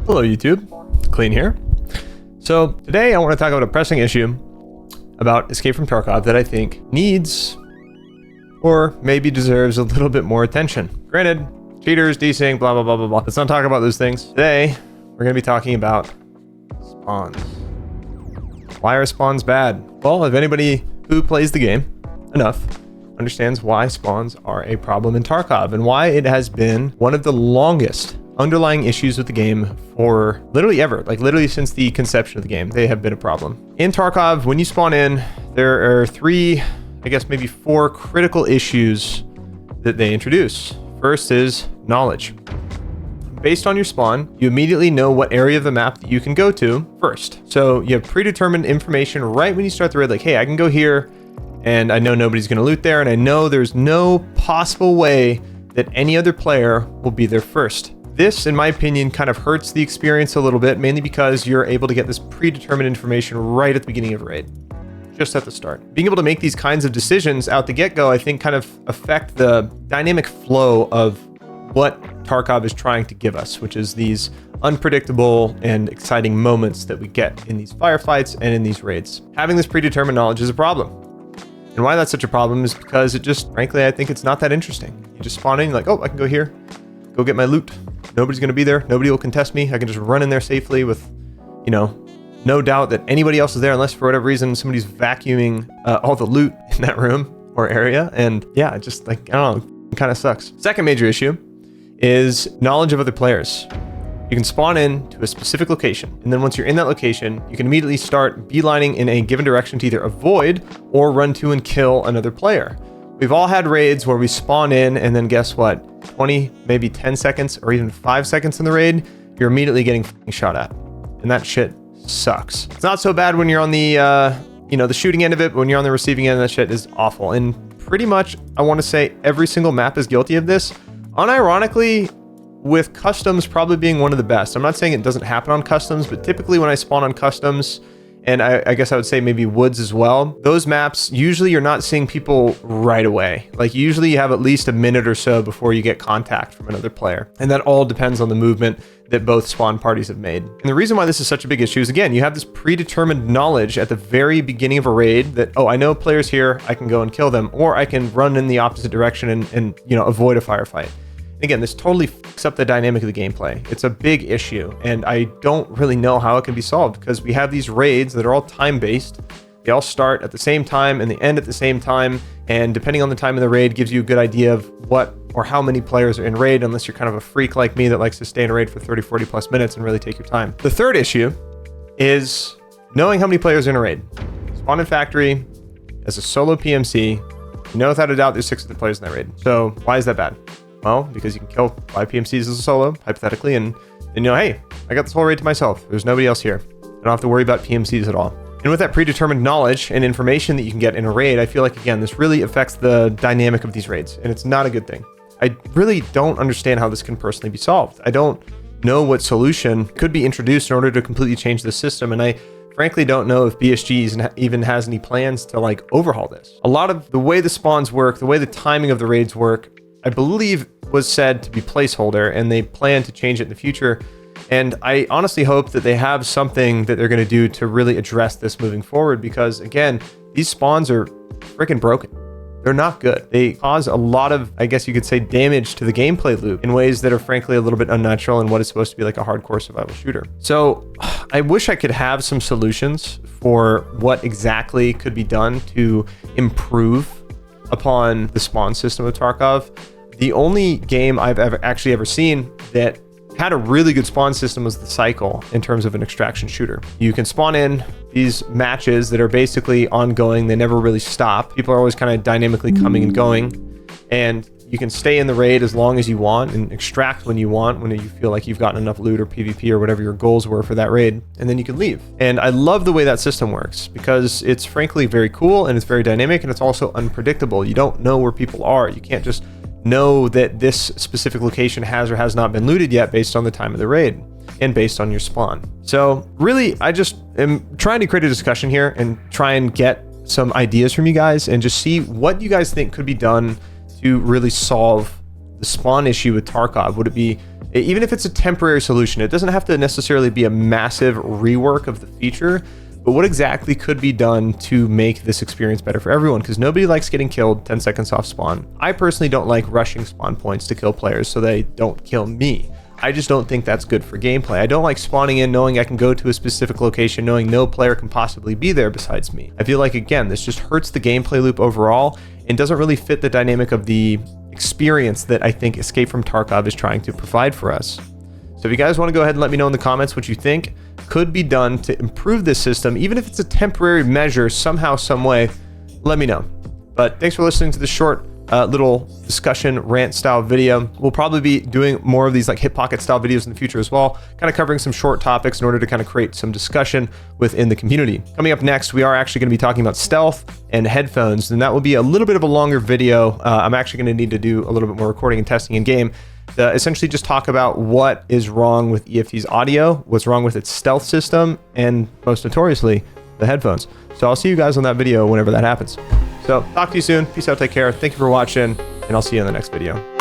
Hello YouTube, Clean here. So today I want to talk about a pressing issue about Escape from Tarkov that I think needs or maybe deserves a little bit more attention. Granted, cheaters, desync, blah, blah, blah, blah, blah. Let's not talk about those things. Today, we're going to be talking about spawns. Why are spawns bad? Well, if anybody who plays the game enough understands why spawns are a problem in Tarkov and why it has been one of the longest underlying issues with the game for literally ever, like literally since the conception of the game, they have been a problem. In Tarkov, when you spawn in, there are three, I guess maybe four critical issues that they introduce. First is knowledge. Based on your spawn, you immediately know what area of the map that you can go to first. So you have predetermined information right when you start the raid, like, hey, I can go here and I know nobody's gonna loot there, and I know there's no possible way that any other player will be there first. This, in my opinion, kind of hurts the experience a little bit, mainly because you're able to get this predetermined information right at the beginning of a raid, just at the start. Being able to make these kinds of decisions out the get-go, I think kind of affect the dynamic flow of what Tarkov is trying to give us, which is these unpredictable and exciting moments that we get in these firefights and in these raids. Having this predetermined knowledge is a problem. And why that's such a problem is because it just, frankly, I think it's not that interesting. You just spawn in, you're like, oh, I can go here, go get my loot. Nobody's going to be there. Nobody will contest me. I can just run in there safely with, you know, no doubt that anybody else is there, unless for whatever reason somebody's vacuuming all the loot in that room or area. And yeah, it just, like, I don't know, it kind of sucks. Second major issue is knowledge of other players. You can spawn in to a specific location, and then once you're in that location, you can immediately start beelining in a given direction to either avoid or run to and kill another player. We've all had raids where we spawn in, and then guess what? 20, maybe 10 seconds, or even 5 seconds in the raid, you're immediately getting shot at. And that shit sucks. It's not so bad when you're on the, the shooting end of it, but when you're on the receiving end, that shit is awful. And pretty much, I want to say every single map is guilty of this. Unironically, with customs probably being one of the best. I'm not saying it doesn't happen on customs, but typically when I spawn on customs, and I guess I would say maybe woods as well, those maps, usually you're not seeing people right away. Like usually you have at least a minute or so before you get contact from another player. And that all depends on the movement that both spawn parties have made. And the reason why this is such a big issue is, again, you have this predetermined knowledge at the very beginning of a raid that, oh, I know players here, I can go and kill them, or I can run in the opposite direction and avoid a firefight. Again, this totally fucks up the dynamic of the gameplay. It's a big issue, and I don't really know how it can be solved because we have these raids that are all time-based. They all start at the same time and they end at the same time, and depending on the time of the raid gives you a good idea of what or how many players are in raid, unless you're kind of a freak like me that likes to stay in a raid for 30, 40 plus minutes and really take your time. The third issue is knowing how many players are in a raid. Spawn in factory as a solo PMC, you know without a doubt there's 6 other players in that raid. So why is that bad? Well, because you can kill 5 PMCs as a solo, hypothetically, and hey, I got this whole raid to myself. There's nobody else here. I don't have to worry about PMCs at all. And with that predetermined knowledge and information that you can get in a raid, I feel like, again, this really affects the dynamic of these raids, and it's not a good thing. I really don't understand how this can personally be solved. I don't know what solution could be introduced in order to completely change the system, and I frankly don't know if BSG even has any plans to like overhaul this. A lot of the way the spawns work, the way the timing of the raids work, I believe was said to be placeholder, and they plan to change it in the future. And I honestly hope that they have something that they're going to do to really address this moving forward, because again, these spawns are freaking broken. They're not good. They cause a lot of, I guess you could say, damage to the gameplay loop in ways that are frankly a little bit unnatural in what is supposed to be like a hardcore survival shooter. So I wish I could have some solutions for what exactly could be done to improve upon the spawn system of Tarkov. The only game I've ever seen that had a really good spawn system was the Cycle in terms of an extraction shooter. You can spawn in these matches that are basically ongoing. They never really stop. People are always kind of dynamically coming and going, and you can stay in the raid as long as you want and extract when you want, when you feel like you've gotten enough loot or PvP or whatever your goals were for that raid, and then you can leave. And I love the way that system works because it's frankly very cool and it's very dynamic, and it's also unpredictable. You don't know where people are. You can't just know that this specific location has or has not been looted yet based on the time of the raid and based on your spawn. So really, I just am trying to create a discussion here and try and get some ideas from you guys and just see what you guys think could be done to really solve the spawn issue with Tarkov. Would it be Even if it's a temporary solution, it doesn't have to necessarily be a massive rework of the feature, but what exactly could be done to make this experience better for everyone? Because nobody likes getting killed 10 seconds off spawn. I personally don't like rushing spawn points to kill players so they don't kill me. I just don't think that's good for gameplay. I don't like spawning in knowing I can go to a specific location, knowing no player can possibly be there besides me. I feel like, again, this just hurts the gameplay loop overall and doesn't really fit the dynamic of the experience that I think Escape from Tarkov is trying to provide for us. So if you guys want to go ahead and let me know in the comments what you think could be done to improve this system, even if it's a temporary measure somehow, some way, let me know. But thanks for listening to this short little discussion rant style video. We'll probably be doing more of these like hip pocket style videos in the future as well, kind of covering some short topics in order to kind of create some discussion within the community. Coming up next, we are actually going to be talking about stealth and headphones, and that will be a little bit of a longer video. I'm actually going to need to do a little bit more recording and testing in game. Essentially just talk about what is wrong with EFT's audio, what's wrong with its stealth system, and most notoriously, the headphones. So I'll see you guys on that video whenever that happens. So talk to you soon. Peace out, take care. Thank you for watching, and I'll see you in the next video.